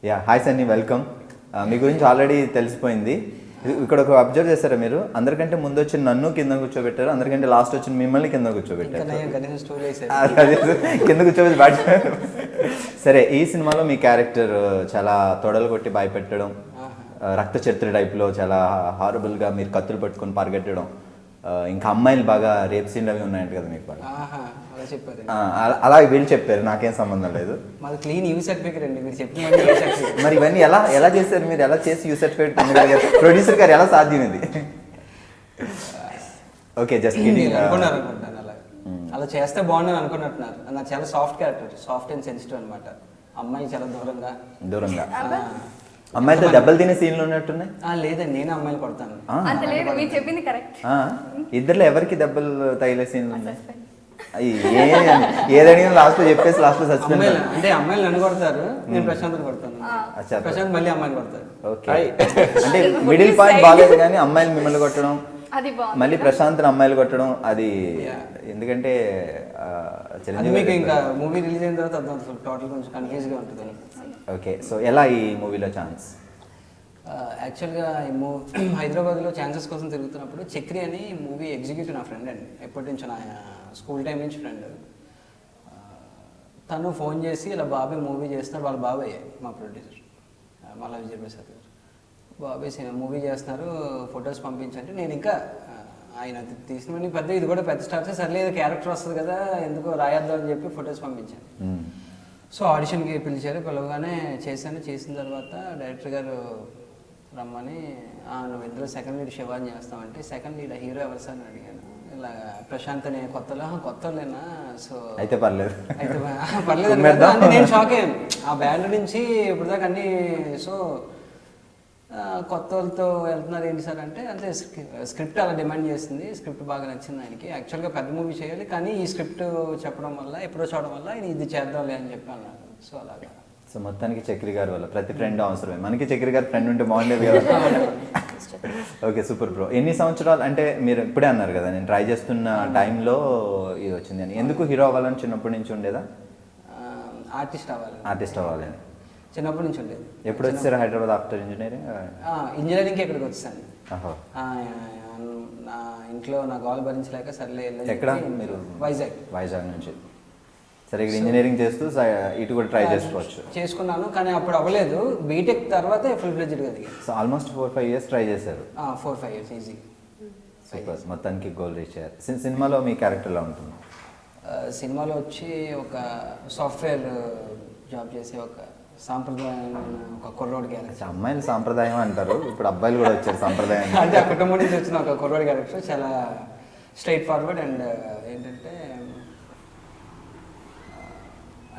Yeah hi Sunny, welcome. మీ గురించి already తెలిసిపోయింది. ఇక్కడ ఒక అబ్జర్వ్ చేస్తారా మీరు? అందరికంటే ముందు వచ్చిన నన్ను కింద కూర్చోబెట్టారు, అందరికంటే లాస్ట్ వచ్చిన మిమ్మల్ని కింద కూర్చోబెట్టారు. కింద కూర్చోబెట్టి బాగా. సరే, ఈ సినిమాలో మీ క్యారెక్టర్ చాలా తొడలు కొట్టి భయపెట్టడం, రక్త చరిత్ర టైప్లో చాలా హారబుల్గా మీరు కత్తులు పట్టుకొని పరిగెట్టడం, ఇంకా అమ్మాయిలు బాగా రేప్ సీన్లు అవి ఉన్నాయంట కదా మీకు బాగా. అలా వీళ్ళు చెప్పారు, నాకేం సంబంధం లేదు. మాది క్లీన్ యూ సర్టిఫికేట్ అండి, మీరు చెప్పిన. మరి ఇవన్నీ ఎలా చేశారు మీరు? ఎలా చేసి యూ సర్టిఫికేట్ ప్రొడ్యూసర్ గారు ఎలా సాధ్యం ఇది? ఓకే, జస్ట్ అనుకున్నారు అనుకుంటాను. అలా చేస్తే బాగుండని అనుకున్నట్టున్నారు. నాకు చాలా soft character, soft and sensitive అనమాట. అమ్మాయి చాలా దూరంగా అమ్మాయితో దెబ్బలు తినే సీన్లు ఉన్నట్టున్నాయి. లేదండి, నేను అమ్మాయిలు కొడతాను. ఇద్దరులో ఎవరికి దెబ్బలు తగిలే సీన్లు ఉన్నాయి? ఏదడిగినా లాస్ట్ లో చెప్పేసి లాస్ట్ లో సస్పెండ్. అంటే అమ్మాయిలు నన్ను కొడతారు, నేను ప్రశాంత్ కొడతాను. ప్రశాంత్ మళ్ళీ అమ్మాయిని కొడతారు. ఓకే, అంటే మిడిల్ పాయింట్ బాగాలేదు కానీ అమ్మాయిలు మిమ్మల్ని కొట్టడం, మళ్ళీ ప్రశాంత్ అమ్మాయిలు కొట్టడం, అది ఎందుకంటే మీకు ఇంకా మూవీ రిలీజ్ అయిన తర్వాత అర్థం టోటల్ కొంచెం కన్ఫ్యూజ్ గా ఉంటుంది. ఓకే, సో ఎలా ఈ మూవీలో ఛాన్స్? యాక్చువల్గా ఈ హైదరాబాద్లో ఛాన్సెస్ కోసం తిరుగుతున్నప్పుడు చక్రి అని మూవీ ఎగ్జిక్యూటివ్ నా ఫ్రెండ్ అండి, ఎప్పటి నుంచో నా స్కూల్ టైం నుంచి ఫ్రెండ్. తను ఫోన్ చేసి ఇలా బాబాయ్ మూవీ చేస్తున్నారు, వాళ్ళ బాబాయ్ మా ప్రొడ్యూసర్ మళ్ళా విజయప్రసాద్ గారు. బాబాయ్ మూవీ చేస్తున్నారు, ఫొటోస్ పంపించంటే నేను ఇంకా ఆయన తీసినవన్నీ పెద్ద, ఇది కూడా పెద్ద స్టార్స్, సర్లే ఏదో క్యారెక్టర్ వస్తుంది కదా ఎందుకో రాయొద్దాం అని చెప్పి ఫొటోస్ పంపించాను. సో ఆడిషన్కి పిలిచారు, పిలవగానే చేసిన తర్వాత డైరెక్టర్ గారు రమ్మని, నువ్వు ఇందులో సెకండ్ లీడ్ శివాని చేస్తామంటే, సెకండ్ లీడ్ హీరో ఎవరు సార్ అని అడిగాను. ఇలా ప్రశాంత్ అనే కొత్తలేనా? సో అయితే పర్లేదు అంటే నేను షాక్ అయ్యాను. ఆ బ్యాండ్ నుంచి ఇప్పుడు దాకా అన్ని, సో కొత్త వాళ్ళతో వెళ్తున్నారు ఏంటి సార్ అంటే, అంటే స్క్రిప్ట్ అలా డిమాండ్ చేసింది, స్క్రిప్ట్ బాగా నచ్చింది ఆయనకి. యాక్చువల్గా పెద్ద మూవీ చేయాలి కానీ ఈ స్క్రిప్ట్ చెప్పడం వల్ల, ఎప్పుడో చూడడం వల్ల ఆయన ఇది చేద్దాంలే అని చెప్పి అన్నారు. సో అలాగా. సో మొత్తానికి చక్రి గారి వల్ల ప్రతి ఫ్రెండ్ అవసరమే, మనకి చక్రి గారి ఫ్రెండ్ ఉంటే బాగుండేది కదా. Okay, super bro. ఎన్ని సంవత్సరాలు అంటే మీరు ఇప్పుడే అన్నారు కదా నేను ట్రై చేస్తున్న టైంలో ఇది వచ్చింది అని, ఎందుకు హీరో అవ్వాలని చిన్నప్పటి నుంచి ఉండేదా? ఆర్టిస్ట్ అవ్వాలని చిన్నప్పటి నుంచి ఉండేది. ఎప్పుడు వచ్చారు హైదరాబాద్ ఆఫ్టర్ ఇంజనీరింగ్? ఇంజనీరింగ్కి ఇక్కడికి వచ్చాను. నా ఇంట్లో నా గోల్ భరించలేక సర్లే. ఎక్కడ మీరు? వైజాగ్ నుంచి. సరే, ఇక్కడ ఇంజనీరింగ్ చేస్తూ ఇటు కూడా ట్రై చేసుకున్నాను కానీ అప్పుడు అవ్వలేదు. బీటెక్ తర్వాత ఫుల్ ఫ్లెడ్జ్డ్గా దిగాను. సో ఆల్మోస్ట్ 4-5 years ట్రై చేశారు. 4-5 years ఈజీ. సూపర్, మొత్తానికి గోల్ రీచ్ అయ్యారు. సినిమాలో మీ క్యారెక్టర్ ఎలా ఉంటుంది? సినిమాలో వచ్చి ఒక సాఫ్ట్వేర్ జాబ్ చేసే ఒక సాంప్రదాయమైన ఒక కుర్రోడి క్యారెక్టర్. అమ్మాయిలు సాంప్రదాయం అంటారు, ఇప్పుడు అబ్బాయిలు కూడా వచ్చారు సాంప్రదాయం. అంటే ఆ కుటుంబం నుంచి వచ్చిన ఒక కుర్రోడి క్యారెక్టర్, చాలా స్ట్రైట్ ఫార్వర్డ్ అండ్ ఏంటంటే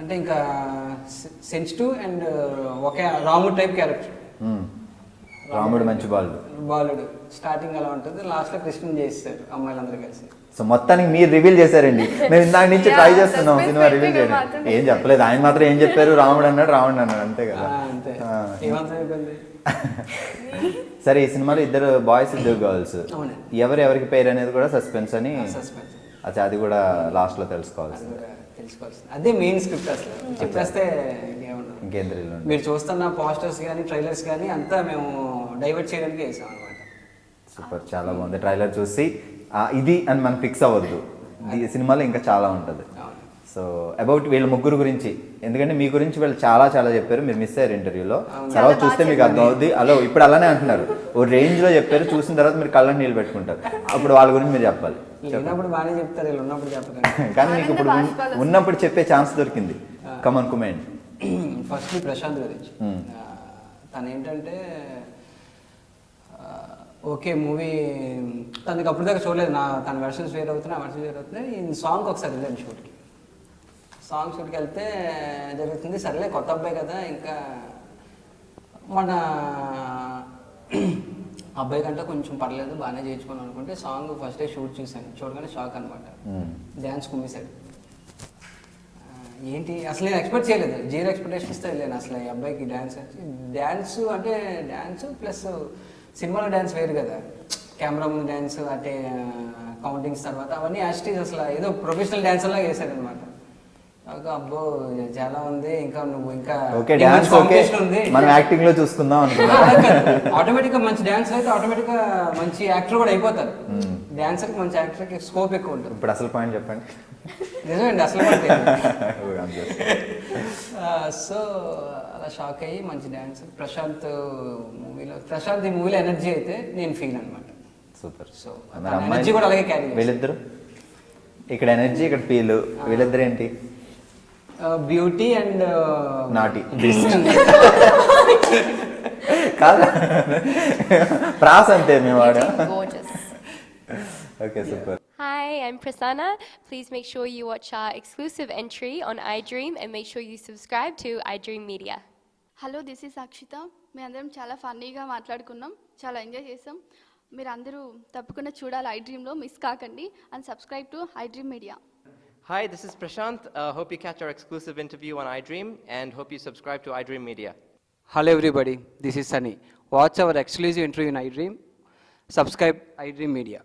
అంటే ఇంకా సెన్సిటివ్ అండ్ ఒకే రాముడు టైప్ క్యారెక్టర్. రాముడు మంచి బాలుడు. స్టార్టింగ్ అలా ఉంటుంది, లాస్ట్లో కృష్ణుని చేస్తారు అమ్మాయిలందరూ కలిసి. సో మొత్తానికి మీరు రివీల్ చేశారండి. మేము ఇందాక నుంచి ట్రై చేస్తున్నాం సినిమా రివీల్ చేయడం. ఏం చెప్పలేదు, ఆయన మాత్రం ఏం చెప్పారు, రాముడు అన్నాడు అంతే కదా. సరే, ఈ సినిమాలో ఇద్దరు బాయ్స్, ఇద్దరు గర్ల్స్, ఎవరికి పేరు అనేది కూడా సస్పెన్స్ అని. అది కూడా లాస్ట్ లో తెలుసుకోవాల్సింది. అదే మెయిన్ స్క్రిప్ట్. అసలు చెప్పేస్తే ఇంకేం తెలియదు. మీరు చూస్తున్న పోస్టర్స్ కానీ ట్రైలర్స్ కానీ అంతా మేము డైవర్ట్ చేయడానికి వేసాం అనమాట. సూపర్, చాలా బాగుంది. ట్రైలర్ చూసి ఇది అని మనం ఫిక్స్ అవ్వద్దు, ఈ సినిమాలో ఇంకా చాలా ఉంటుంది. సో అబౌట్ వీళ్ళ ముగ్గురు గురించి, ఎందుకంటే మీ గురించి వీళ్ళు చాలా చెప్పారు, మీరు మిస్ అయ్యారు ఇంటర్వ్యూలో. తర్వాత చూస్తే మీకు అర్థం అవుద్ది. ఇప్పుడు అలానే అంటున్నారు, ఓ రేంజ్ లో చెప్పారు, చూసిన తర్వాత మీరు కళ్ళని నీళ్ళు పెట్టుకుంటారు. అప్పుడు వాళ్ళ గురించి మీరు చెప్పాలి. బాగానే చెప్తారు, ఉన్నప్పుడు చెప్పారు. కానీ మీకు ఇప్పుడు ఉన్నప్పుడు చెప్పే ఛాన్స్ దొరికింది. కమన్ కుమెంట్. ఫస్ట్ ప్రశాంత్ గురించి. తను ఏంటంటే ఓకే మూవీ తనకి అప్పుడు దాకా చూడలేదు, తన వెర్షన్స్ వేరే అవుతున్నాయి. ఈ సాంగ్ ఒకసారి వెళ్ళాను షూట్కి వెళ్తే జరుగుతుంది. సర్లే కొత్త అబ్బాయి కదా, ఇంకా మన అబ్బాయి కంటే కొంచెం పర్లేదు, బాగానే చేయించుకోను అనుకుంటే సాంగ్ ఫస్ట్ డే షూట్ చూడగానే షాక్ అనమాట. డ్యాన్స్ కుమ్మేశాడు. ఏంటి అసలు నేను ఎక్స్పెక్ట్ చేయలేదు, 0 ఎక్స్పెక్టేషన్స్తో వెళ్ళాను అసలు ఈ అబ్బాయికి. డ్యాన్స్ అంటే డ్యాన్స్ ప్లస్ సినిమాలో డ్యాన్స్ వేరు కదా, కెమెరా ముందు డ్యాన్స్ అంటే కౌంటింగ్స్ తర్వాత అవన్నీ యాస్టీస్, అసలు ఏదో ప్రొఫెషనల్ డ్యాన్సర్లా వేసాడు అనమాట. అబ్బో చాలా ఉంది, ఇంకా నువ్వు ఇంకా ఓకే నీకు డాన్స్ మంచి ఓకే competition ఉంది. మనం యాక్టింగ్ లో చూసుకుందాం అనుకున్నా. ఆటోమేటిక్ గా మంచి డాన్స్ అయితే ఆటోమేటిక్ గా మంచి యాక్టర్ కూడా అయిపోతారు. డాన్సర్ కి మంచి యాక్టర్ కి స్కోప్ ఎక్కువ ఉంటుంది. ఇప్పుడు అసలు పాయింట్ చెప్పండి. నిజమండి అసలు సో అలా షాక్ అయ్యి మంచి డాన్స్ ప్రశాంత్ ఈ మూవీలో ఎనర్జీ అయితే నేను ఫీల్ అనమాట. సూపర్. సో మరి ఎనర్జీ కూడా అలాగే క్యారీ వీళ్ళిద్దరు ఇక్కడ ఎనర్జీ ఇక్కడ ఫీల్, వీళ్ళిద్దరు ఏంటి? బ్యూటీ అండ్ నాటి కాదు ప్రాస్ అంతే మేము వాడు. Gorgeous. Okay super. Hi, I'm Prasanna. Please make sure you watch our exclusive entry on iDream and make sure you subscribe to iDream Media. Hello, this is Akshita. మేమందరం చాలా ఫన్నీగా మాట్లాడుకున్నాం, చాలా ఎంజాయ్ చేసాం. మీరందరూ తప్పకుండా చూడాలి iDreamలో, మిస్ కాకండి. And subscribe to iDream Media. Hi, this is Prashant. Hope you catch our exclusive interview on iDream and hope you subscribe to iDream Media. Hello everybody, this is Sunny. Watch our exclusive interview in iDream. Subscribe iDream Media.